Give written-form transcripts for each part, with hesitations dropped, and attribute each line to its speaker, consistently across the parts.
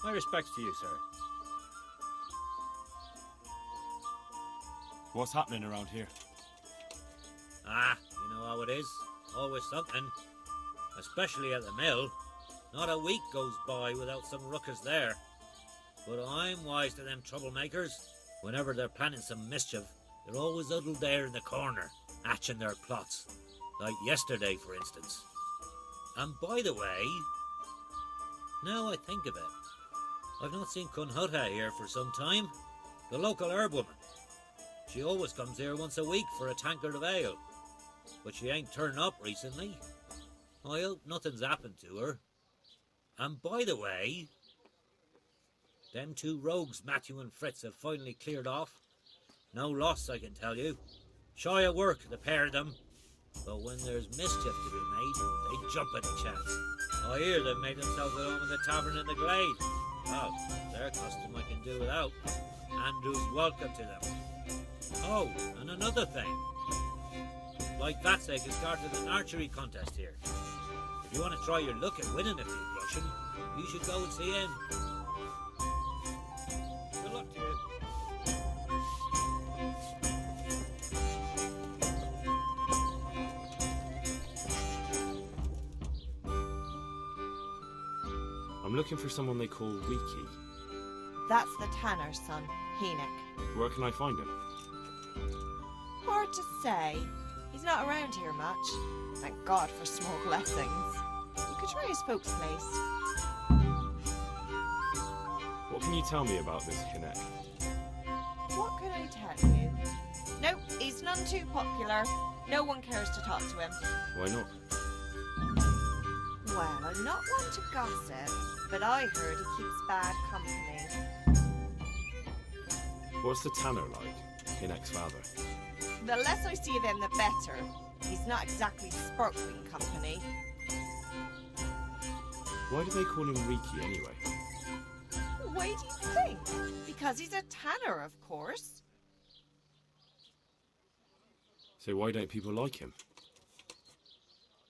Speaker 1: My respects to you, sir.
Speaker 2: What's happening around here?
Speaker 3: Ah, you know how it is. Always something. Especially at the mill. Not a week goes by without some ruckus there. But I'm wise to them troublemakers. Whenever they're planning some mischief, they're always huddled there in the corner, hatching their plots. Like yesterday, for instance. And by the way, now I think of it, I've not seen Cunhutta here for some time. The local herb woman. She always comes here once a week for a tankard of ale. But she ain't turned up recently. I hope nothing's happened to her. And by the way, them two rogues, Matthew and Fritz, have finally cleared off. No loss, I can tell you. Shy of work, the pair of them. But when there's mischief to be made, they jump at the chance. I hear they've made themselves at home in the tavern in the glade. Well, their custom I can do without. Andrew's welcome to them. Oh, and another thing. Like Radzig has started an archery contest here. If you want to try your luck at winning a few Russian, you should go and see him. Good luck to you.
Speaker 2: I'm looking for someone they call Reeky.
Speaker 4: That's the tanner's son, Hynek.
Speaker 2: Where can I find him?
Speaker 4: Hard to say. He's not around here much. Thank God for small blessings. You could try his folks' place.
Speaker 2: What can you tell me about this Hynek?
Speaker 4: What can I tell you? Nope, he's none too popular. No one cares to talk to him.
Speaker 2: Why not?
Speaker 4: Well, I'm not one to gossip, but I heard he keeps bad company.
Speaker 2: What's the tanner like? Hynek's father.
Speaker 4: The less I see of him, the better. He's not exactly sparkling company.
Speaker 2: Why do they call him Reeky anyway?
Speaker 4: Why do you think? Because he's a tanner, of course.
Speaker 2: So why don't people like him?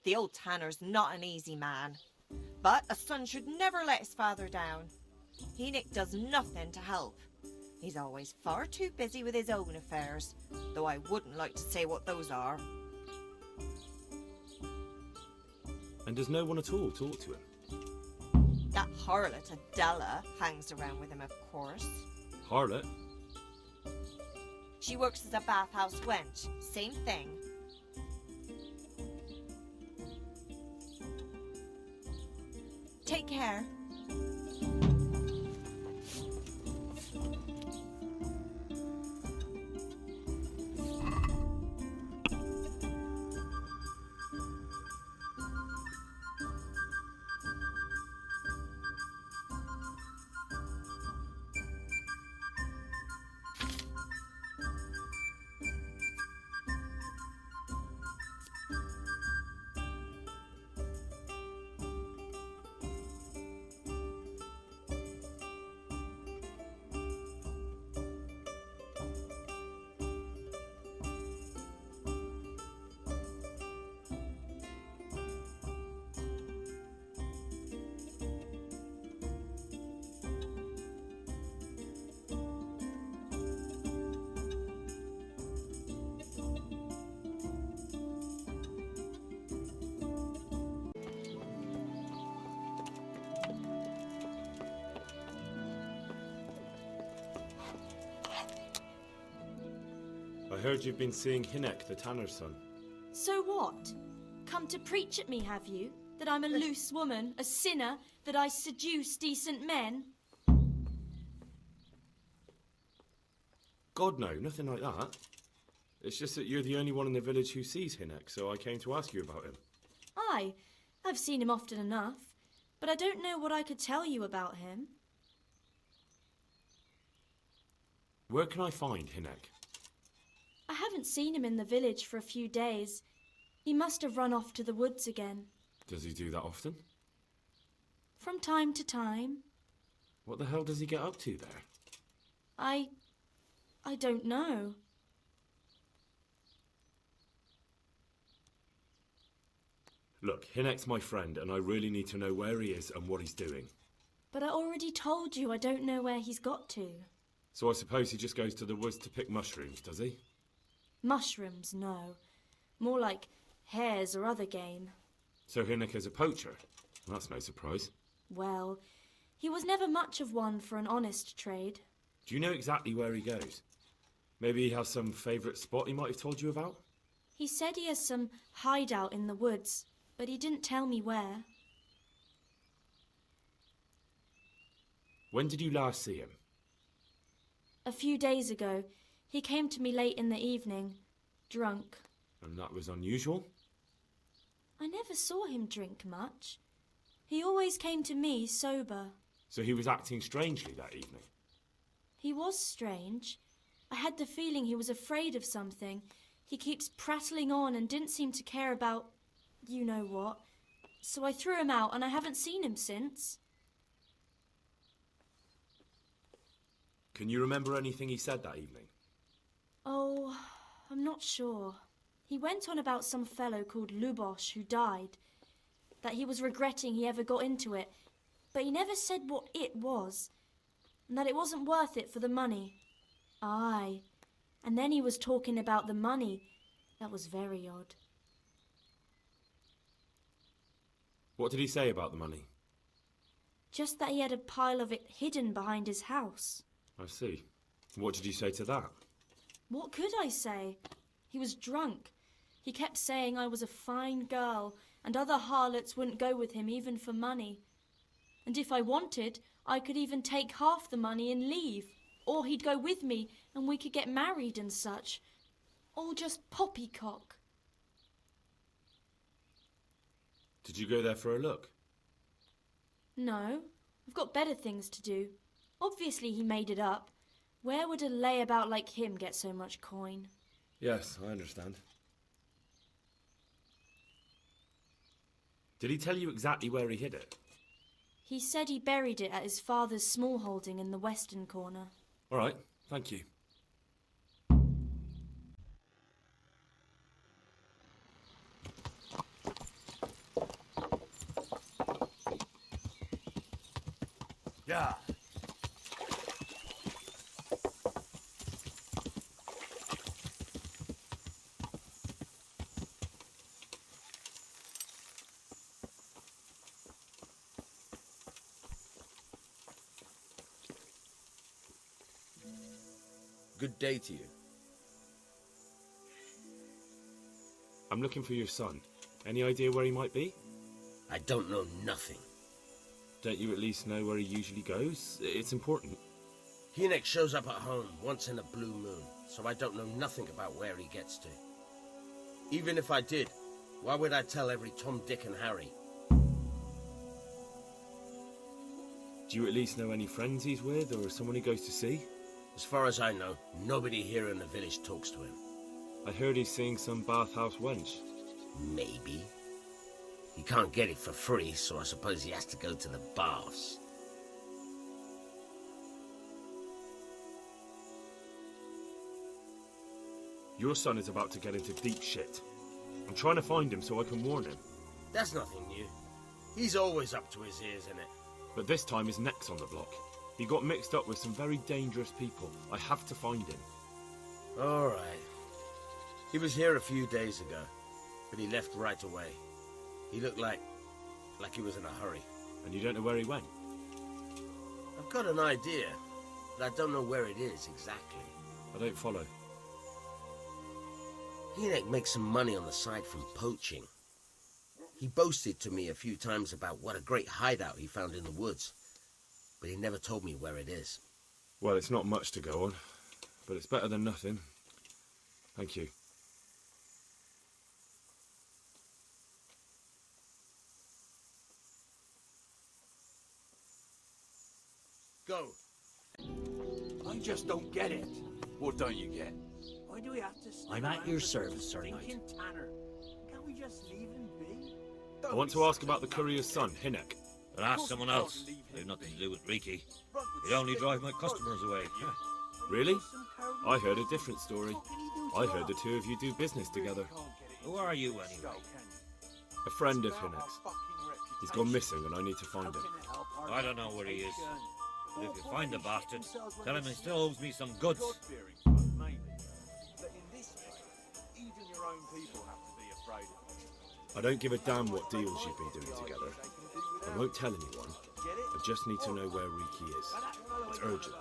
Speaker 4: The old tanner's not an easy man. But a son should never let his father down. Hynek does nothing to help. He's always far too busy with his own affairs, though I wouldn't like to say what those are.
Speaker 2: And does no one at all talk to him?
Speaker 4: That harlot Adela hangs around with him, of course.
Speaker 2: Harlot?
Speaker 4: She works as a bathhouse wench. Same thing. Take care.
Speaker 2: I heard you've been seeing Hynek, the tanner's son.
Speaker 5: So what? Come to preach at me, have you? That I'm a loose woman, a sinner, that I seduce decent men?
Speaker 2: God, no, nothing like that. It's just that you're the only one in the village who sees Hynek, so I came to ask you about him.
Speaker 5: Aye, I've seen him often enough, but I don't know what I could tell you about him.
Speaker 2: Where can I find Hynek?
Speaker 5: I haven't seen him in the village for a few days. He must have run off to the woods again.
Speaker 2: Does he do that often?
Speaker 5: From time to time.
Speaker 2: What the hell does he get up to there?
Speaker 5: I don't know.
Speaker 2: Look, Hynek's my friend, and I really need to know where he is and what he's doing.
Speaker 5: But I already told you I don't know where he's got to.
Speaker 2: So I suppose he just goes to the woods to pick mushrooms, does he?
Speaker 5: Mushrooms, no. More like hares or other game.
Speaker 2: So Hinnick is a poacher? That's no surprise.
Speaker 5: Well, he was never much of one for an honest trade.
Speaker 2: Do you know exactly where he goes? Maybe he has some favourite spot he might have told you about?
Speaker 5: He said he has some hideout in the woods, but he didn't tell me where.
Speaker 2: When did you last see him?
Speaker 5: A few days ago. He came to me late in the evening, drunk.
Speaker 2: And that was unusual?
Speaker 5: I never saw him drink much. He always came to me sober.
Speaker 2: So he was acting strangely that evening?
Speaker 5: He was strange. I had the feeling he was afraid of something. He keeps prattling on and didn't seem to care about you know what. So I threw him out and I haven't seen him since.
Speaker 2: Can you remember anything he said that evening?
Speaker 5: Oh, I'm not sure. He went on about some fellow called Lubosh who died. That he was regretting he ever got into it. But he never said what it was. And that it wasn't worth it for the money. Aye. And then he was talking about the money. That was very odd.
Speaker 2: What did he say about the money?
Speaker 5: Just that he had a pile of it hidden behind his house.
Speaker 2: I see. What did you say to that?
Speaker 5: What could I say? He was drunk. He kept saying I was a fine girl, and other harlots wouldn't go with him even for money. And if I wanted, I could even take half the money and leave. Or he'd go with me, and we could get married and such. All just poppycock.
Speaker 2: Did you go there for a look?
Speaker 5: No, I've got better things to do. Obviously he made it up. Where would a layabout like him get so much coin?
Speaker 2: Yes, I understand. Did he tell you exactly where he hid it?
Speaker 5: He said he buried it at his father's small holding in the western corner.
Speaker 2: All right, thank you.
Speaker 1: Yeah.
Speaker 6: Good day to you.
Speaker 2: I'm looking for your son. Any idea where he might be?
Speaker 6: I don't know nothing.
Speaker 2: Don't you at least know where he usually goes? It's important.
Speaker 6: Hinnick shows up at home once in a blue moon, so I don't know nothing about where he gets to. Even if I did, why would I tell every Tom, Dick and Harry?
Speaker 2: Do you at least know any friends he's with, or someone he goes to see?
Speaker 6: As far as I know, nobody here in the village talks to him.
Speaker 2: I heard he's seeing some bathhouse wench.
Speaker 6: Maybe. He can't get it for free, so I suppose he has to go to the baths.
Speaker 2: Your son is about to get into deep shit. I'm trying to find him so I can warn him.
Speaker 6: That's nothing new. He's always up to his ears in it.
Speaker 2: But this time his neck's on the block. He got mixed up with some very dangerous people. I have to find him.
Speaker 6: All right. He was here a few days ago, but he left right away. He looked like he was in a hurry.
Speaker 2: And you don't know where he went?
Speaker 6: I've got an idea, but I don't know where it is exactly.
Speaker 2: I don't follow.
Speaker 6: Hinnick makes some money on the side from poaching. He boasted to me a few times about what a great hideout he found in the woods, but he never told me where it is.
Speaker 2: Well, it's not much to go on, but it's better than nothing. Thank you.
Speaker 6: Go.
Speaker 1: I just don't get it. What don't you get? Why do we have to stick
Speaker 3: I'm at
Speaker 1: around
Speaker 3: your
Speaker 1: with
Speaker 3: service,
Speaker 1: this
Speaker 3: Sir Knight.
Speaker 1: stinking Tanner? Can't we just leave him be?
Speaker 2: I want to ask about the courier's son, Hinnick.
Speaker 3: But ask someone else. They've nothing to do with Reeky. They only drive my customers away.
Speaker 2: Really? I heard a different story. I heard the two of you do business together.
Speaker 3: Who are you, anyway?
Speaker 2: A friend of Hinnick's. He's gone missing and I need to find him.
Speaker 3: I don't know where he is. But if you find the bastard, tell him he still owes me some goods.
Speaker 1: God-fearing folk, maybe. But in this way, even your own people have to be afraid of you.
Speaker 2: I don't give a damn what deals you've been doing together. I won't tell anyone. I just need to know where Reeky is. It's urgent.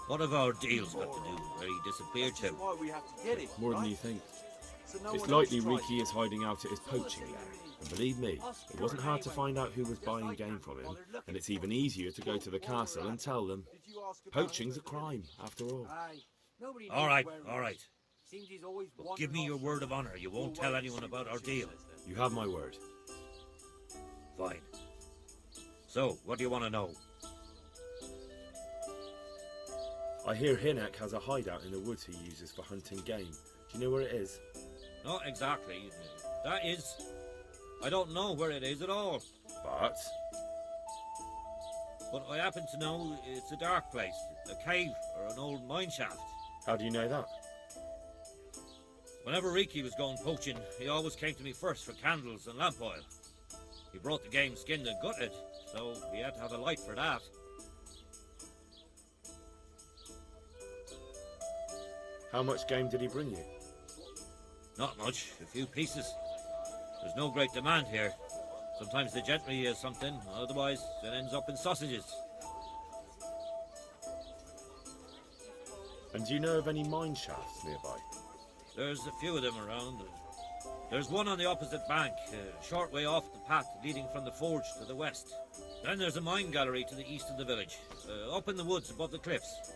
Speaker 3: What have our deals got to do with where he disappeared to?
Speaker 1: Why we have to get it,
Speaker 2: More than
Speaker 1: right?
Speaker 2: you think.
Speaker 1: So no
Speaker 2: It's
Speaker 1: one
Speaker 2: likely
Speaker 1: else tries
Speaker 2: Reeky is hiding out at his poaching lair. And believe me, it wasn't hard to find out who was buying game from him. And it's even easier to go to the castle and tell them.
Speaker 1: Did you ask about
Speaker 2: Poaching's a crime, after all.
Speaker 1: Aye. Nobody
Speaker 3: All
Speaker 1: knows
Speaker 3: right,
Speaker 1: where he
Speaker 3: all
Speaker 1: is.
Speaker 3: right.
Speaker 1: Seems he's always
Speaker 3: But give me your word of honor you won't tell anyone about our deal.
Speaker 2: You have my word.
Speaker 3: Fine. So, what do you want to know?
Speaker 2: I hear Hinek has a hideout in the woods he uses for hunting game. Do you know where it is?
Speaker 3: Not exactly. That is... I don't know where it is at all.
Speaker 2: But
Speaker 3: But I happen to know it's a dark place. A cave or an old mine shaft.
Speaker 2: how do you know that?
Speaker 3: Whenever Reeky was going poaching, he always came to me first for candles and lamp oil. He brought the game skinned and gutted, so we had to have a light for that.
Speaker 2: How much game did he bring you?
Speaker 3: Not much, a few pieces. There's no great demand here. Sometimes the gentry has something, otherwise it ends up in sausages.
Speaker 2: And do you know of any mine shafts nearby?
Speaker 3: There's a few of them around. There's one on the opposite bank, a short way off the path leading from the forge to the west. Then there's a mine gallery to the east of the village, up in the woods above the cliffs.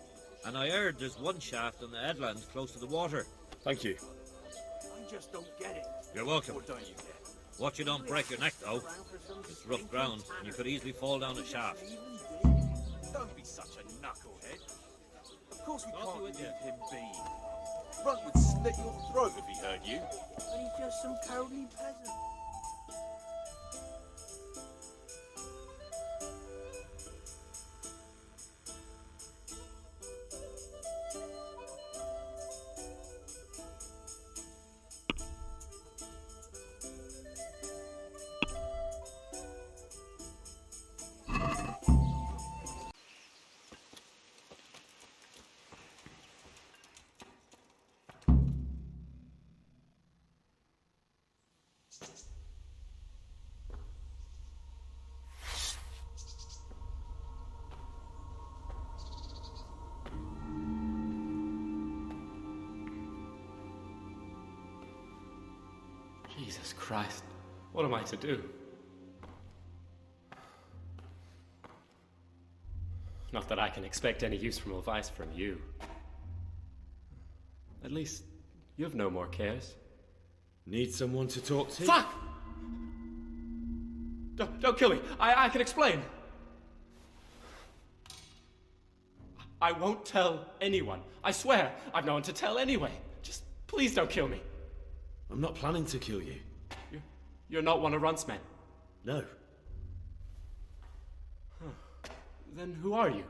Speaker 3: And I heard there's one shaft on the headland close to the water.
Speaker 2: Thank you.
Speaker 1: I just don't get it.
Speaker 3: You're welcome.
Speaker 1: What don't you get?
Speaker 3: Watch you don't break your neck, though. It's rough ground, and you could easily fall down a shaft.
Speaker 1: Don't be such a knucklehead. Of course we
Speaker 3: Not
Speaker 1: can't
Speaker 3: do
Speaker 1: leave
Speaker 3: it
Speaker 1: him
Speaker 3: yet.
Speaker 1: be. Runt would slit your throat if he heard you. And he's just some cowardly peasant.
Speaker 7: Jesus Christ, what am I to do? Not that I can expect any useful advice from you. At least, you've no more cares.
Speaker 2: Need someone to talk to?
Speaker 7: Fuck! Don't kill me. I can explain. I won't tell anyone. I swear, I've no one to tell anyway. Just please don't kill me.
Speaker 2: I'm not planning to kill you.
Speaker 7: You're not one of Runt's men.
Speaker 2: No.
Speaker 7: Then who are you?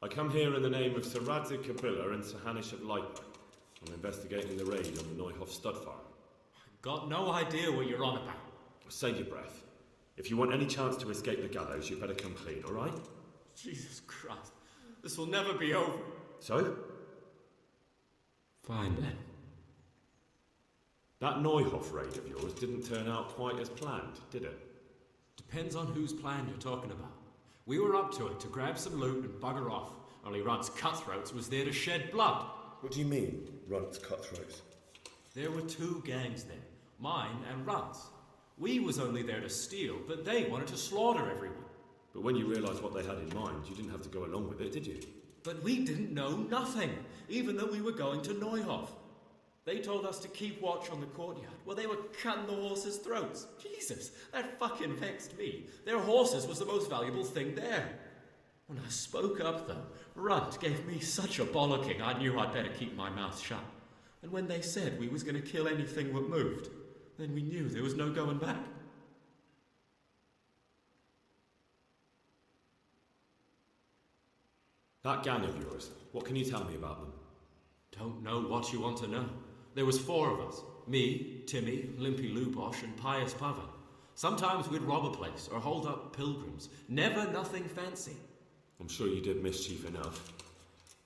Speaker 2: I come here in the name of Sir Radzig Kobyla and Sir Hanish of Lightburn. I'm investigating the raid on the Neuhof stud farm.
Speaker 8: Got no idea what you're on about.
Speaker 2: Save your breath. If you want any chance to escape the gallows, you better come clean, all right?
Speaker 7: Jesus Christ. This will never be over.
Speaker 2: So?
Speaker 7: Fine then.
Speaker 2: That Neuhof raid of yours didn't turn out quite as planned, did it?
Speaker 8: Depends on whose plan you're talking about. We were up to it to grab some loot and bugger off. Only Runt's cutthroats was there to shed blood.
Speaker 2: What do you mean, Runt's cutthroats?
Speaker 8: There were two gangs there, mine and Runt's. We was only there to steal, but they wanted to slaughter everyone.
Speaker 2: But when you realised what they had in mind, you didn't have to go along with it, did you?
Speaker 8: But we didn't know nothing, even though we were going to Neuhof. They told us to keep watch on the courtyard. Well, they were cutting the horses' throats. Jesus, that fucking vexed me. Their horses was the most valuable thing there. When I spoke up, though, Runt gave me such a bollocking I knew I'd better keep my mouth shut. And when they said we was going to kill anything that moved, then we knew there was no going back.
Speaker 2: That gang of yours, what can you tell me about them?
Speaker 8: Don't know what you want to know. There was 4 of us. Me, Timmy, Limpy Lubosh, and Pius Pavan. Sometimes we'd rob a place or hold up pilgrims. Never nothing fancy.
Speaker 2: I'm sure you did mischief enough.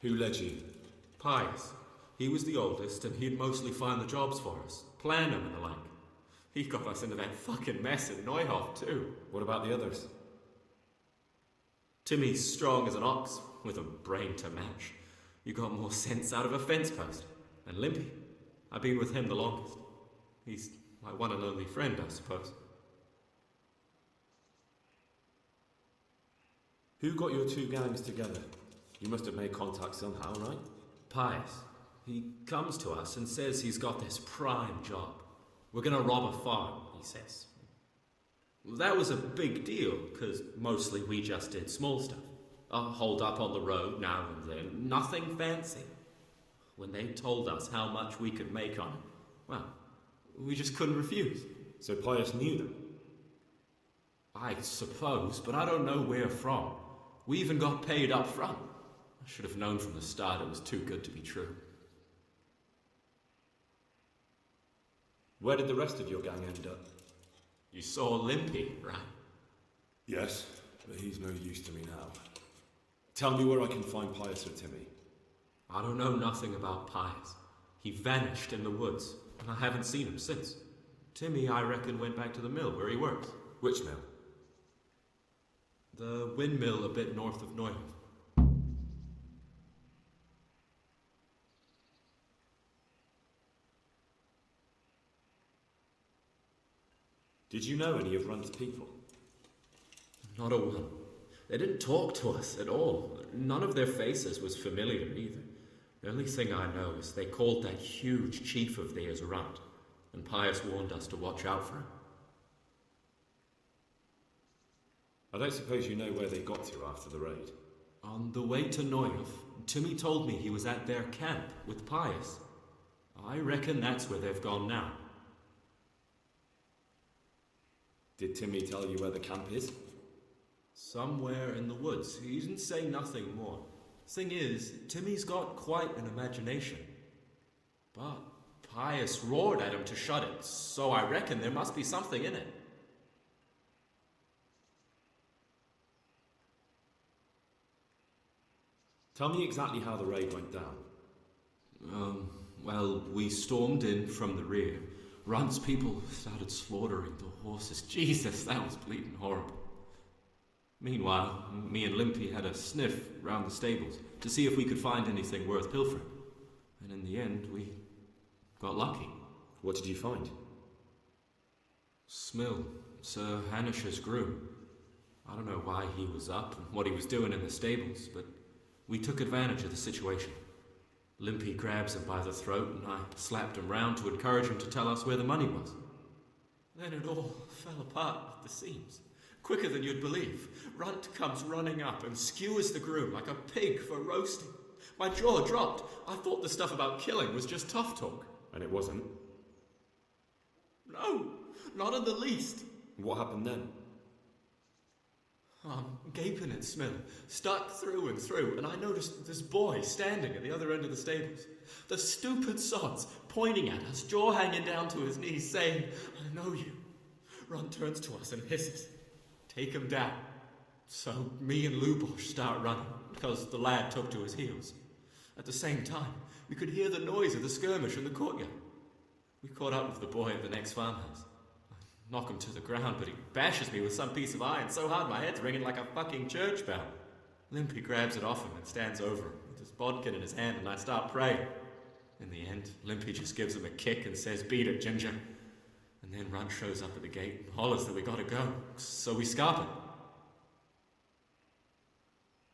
Speaker 2: Who led you?
Speaker 8: Pius. He was the oldest, and he'd mostly find the jobs for us. Plan them and the like. He got us into that fucking mess in Neuhof, too.
Speaker 2: What about the others?
Speaker 8: Timmy's strong as an ox, with a brain to match. You got more sense out of a fence post. And Limpy, I've been with him the longest. He's my one and only friend, I suppose.
Speaker 2: Who got your 2 gangs together? You must have made contact somehow, right?
Speaker 8: Pius. He comes to us and says he's got this prime job. We're gonna rob a farm, he says. That was a big deal, because mostly we just did small stuff. Hold up on the road now and then, nothing fancy. When they told us how much we could make on it, well, we just couldn't refuse.
Speaker 2: So Pius knew them?
Speaker 8: I suppose, but I don't know where from. We even got paid up front. I should have known from the start it was too good to be true.
Speaker 2: Where did the rest of your gang end up?
Speaker 8: You saw Limpy, right?
Speaker 2: Yes, but he's no use to me now. Tell me where I can find Pius or Timmy.
Speaker 8: I don't know nothing about Pius. He vanished in the woods, and I haven't seen him since. Timmy, I reckon, went back to the mill where he works.
Speaker 2: Which mill?
Speaker 8: The windmill a bit north of Neuhof.
Speaker 2: Did you know any of Run's people?
Speaker 8: Not a one. They didn't talk to us at all. None of their faces was familiar either. The only thing I know is they called that huge chief of theirs Runt, and Pius warned us to watch out for him.
Speaker 2: I don't suppose you know where they got to after the raid?
Speaker 8: On the way to Neuhof, Timmy told me he was at their camp with Pius. I reckon that's where they've gone now.
Speaker 2: Did Timmy tell you where the camp is?
Speaker 8: Somewhere in the woods. He didn't say nothing more. Thing is, Timmy's got quite an imagination. But Pius roared at him to shut it, so I reckon there must be something in it.
Speaker 2: Tell me exactly how the raid went down.
Speaker 8: Well, we stormed in from the rear. Runt's people started slaughtering the horses. Jesus, that was bleeding horrible. Meanwhile, me and Limpy had a sniff round the stables to see if we could find anything worth pilfering. And in the end, we got lucky.
Speaker 2: What did you find?
Speaker 8: Smill, Sir Hanish's groom. I don't know why he was up and what he was doing in the stables, but we took advantage of the situation. Limpy grabs him by the throat and I slapped him round to encourage him to tell us where the money was. Then it all fell apart at the seams. Quicker than you'd believe. Runt comes running up and skewers the groom like a pig for roasting. My jaw dropped. I thought the stuff about killing was just tough talk.
Speaker 2: And it wasn't?
Speaker 8: No, not in the least.
Speaker 2: What happened then?
Speaker 8: I'm gaping at Smill, stuck through and through, and I noticed this boy standing at the other end of the stables. The stupid sods pointing at us, jaw hanging down to his knees, saying, "I know you." Runt turns to us and hisses, "Take him down." So me and Lubosh start running, because the lad took to his heels. At the same time, we could hear the noise of the skirmish in the courtyard. We caught up with the boy at the next farmhouse. Knock him to the ground, but he bashes me with some piece of iron so hard my head's ringing like a fucking church bell. Limpy grabs it off him and stands over him with his bodkin in his hand, and I start praying. In the end, Limpy just gives him a kick and says, "Beat it, Ginger." And then Runt shows up at the gate and hollers that we gotta go, so we scarp it.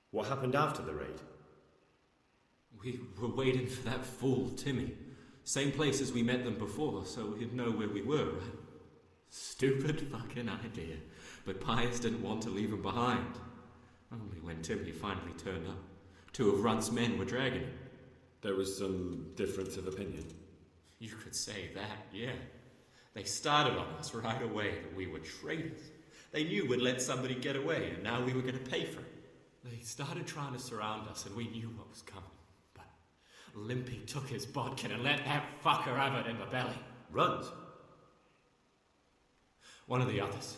Speaker 2: What happened after the raid?
Speaker 8: We were waiting for that fool, Timmy. Same place as we met them before, so he'd know where we were, right? Stupid fucking idea. But Pius didn't want to leave him behind. Only when Timmy finally turned up, 2 of Runt's men were dragging him.
Speaker 2: There was some difference of opinion.
Speaker 8: You could say that, yeah. They started on us right away that we were traitors. They knew we'd let somebody get away, and now we were going to pay for it. They started trying to surround us, and we knew what was coming. But Limpy took his bodkin and let that fucker have it in the belly.
Speaker 2: Runs?
Speaker 8: One of the others.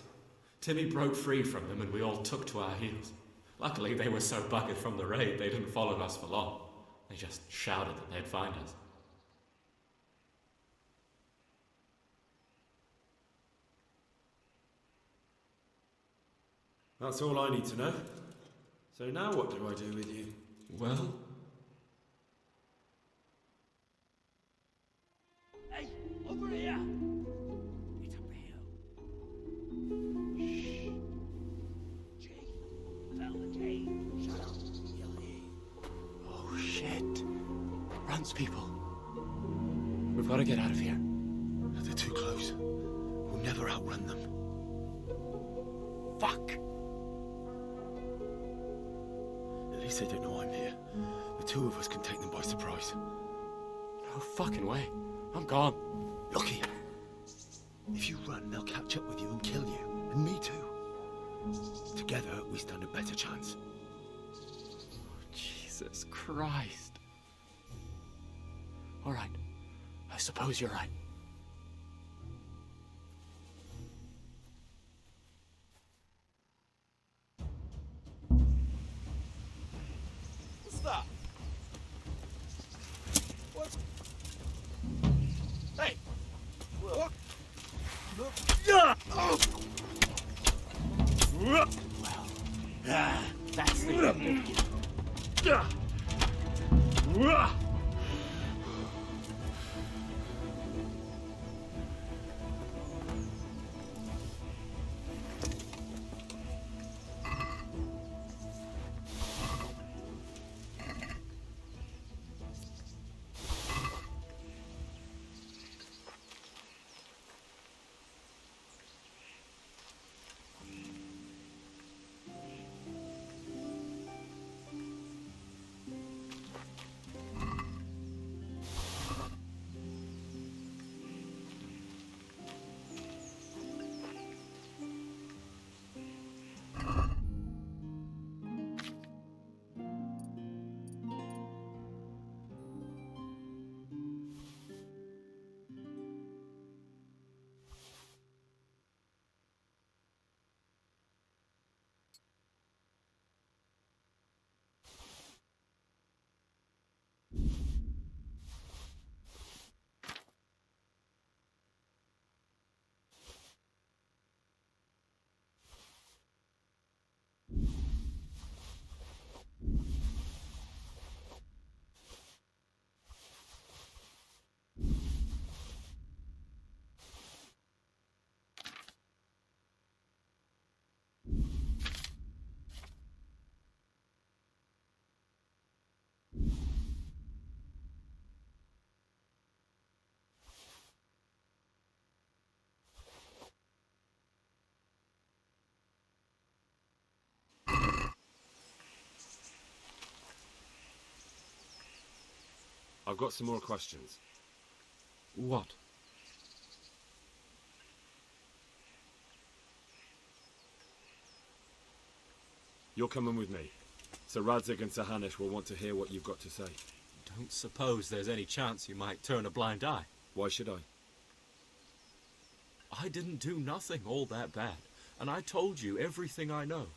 Speaker 8: Timmy broke free from them and we all took to our heels. Luckily, they were so buggered from the raid, they didn't follow us for long. They just shouted that they'd find us.
Speaker 2: That's all I need to know. So now what do I do with you?
Speaker 8: Well...
Speaker 9: Hey, over here! It's up the hill. Shh. Jake, found the cave. Shut up, Billy.
Speaker 7: Oh, shit. Runs, people. We've got to get out of here.
Speaker 6: They're too close. We'll never outrun them.
Speaker 7: Fuck!
Speaker 6: At least they don't know I'm here. The two of us can take them by surprise.
Speaker 7: No fucking way. I'm gone.
Speaker 6: Look here. If you run, they'll catch up with you and kill you. And me too. Together, we stand a better chance.
Speaker 7: Jesus Christ. All right. I suppose you're right.
Speaker 1: What's that? What's... Hey! What? Look. Yeah! Oh.
Speaker 7: Well, that's the end.
Speaker 2: I've got some more questions.
Speaker 8: What?
Speaker 2: You're coming with me. Sir Radzig and Sir Hanush will want to hear what you've got to say.
Speaker 8: Don't suppose there's any chance you might turn a blind eye.
Speaker 2: Why should I?
Speaker 8: I didn't do nothing all that bad, and I told you everything I know.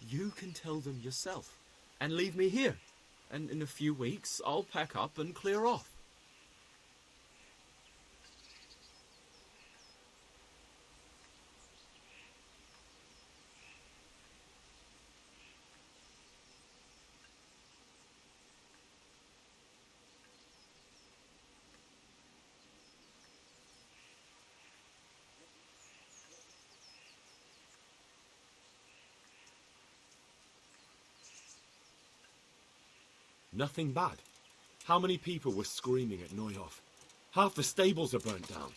Speaker 8: You can tell them yourself, and leave me here. And in a few weeks, I'll pack up and clear off.
Speaker 2: Nothing bad. How many people were screaming at Neuhof? Half the stables are burnt down.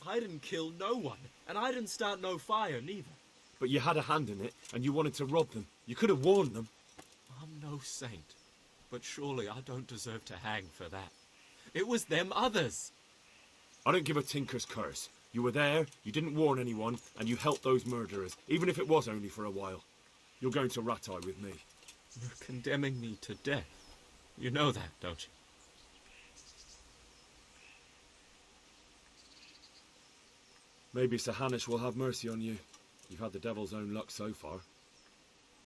Speaker 8: I didn't kill no one, and I didn't start no fire neither.
Speaker 2: But you had a hand in it, and you wanted to rob them. You could have warned them.
Speaker 8: I'm no saint, but surely I don't deserve to hang for that. It was them others.
Speaker 2: I don't give a tinker's curse. You were there, you didn't warn anyone, and you helped those murderers, even if it was only for a while. You're going to Rattay with me.
Speaker 8: You're condemning me to death. You know that, don't you?
Speaker 2: Maybe Sir Hanish will have mercy on you. You've had the devil's own luck so far.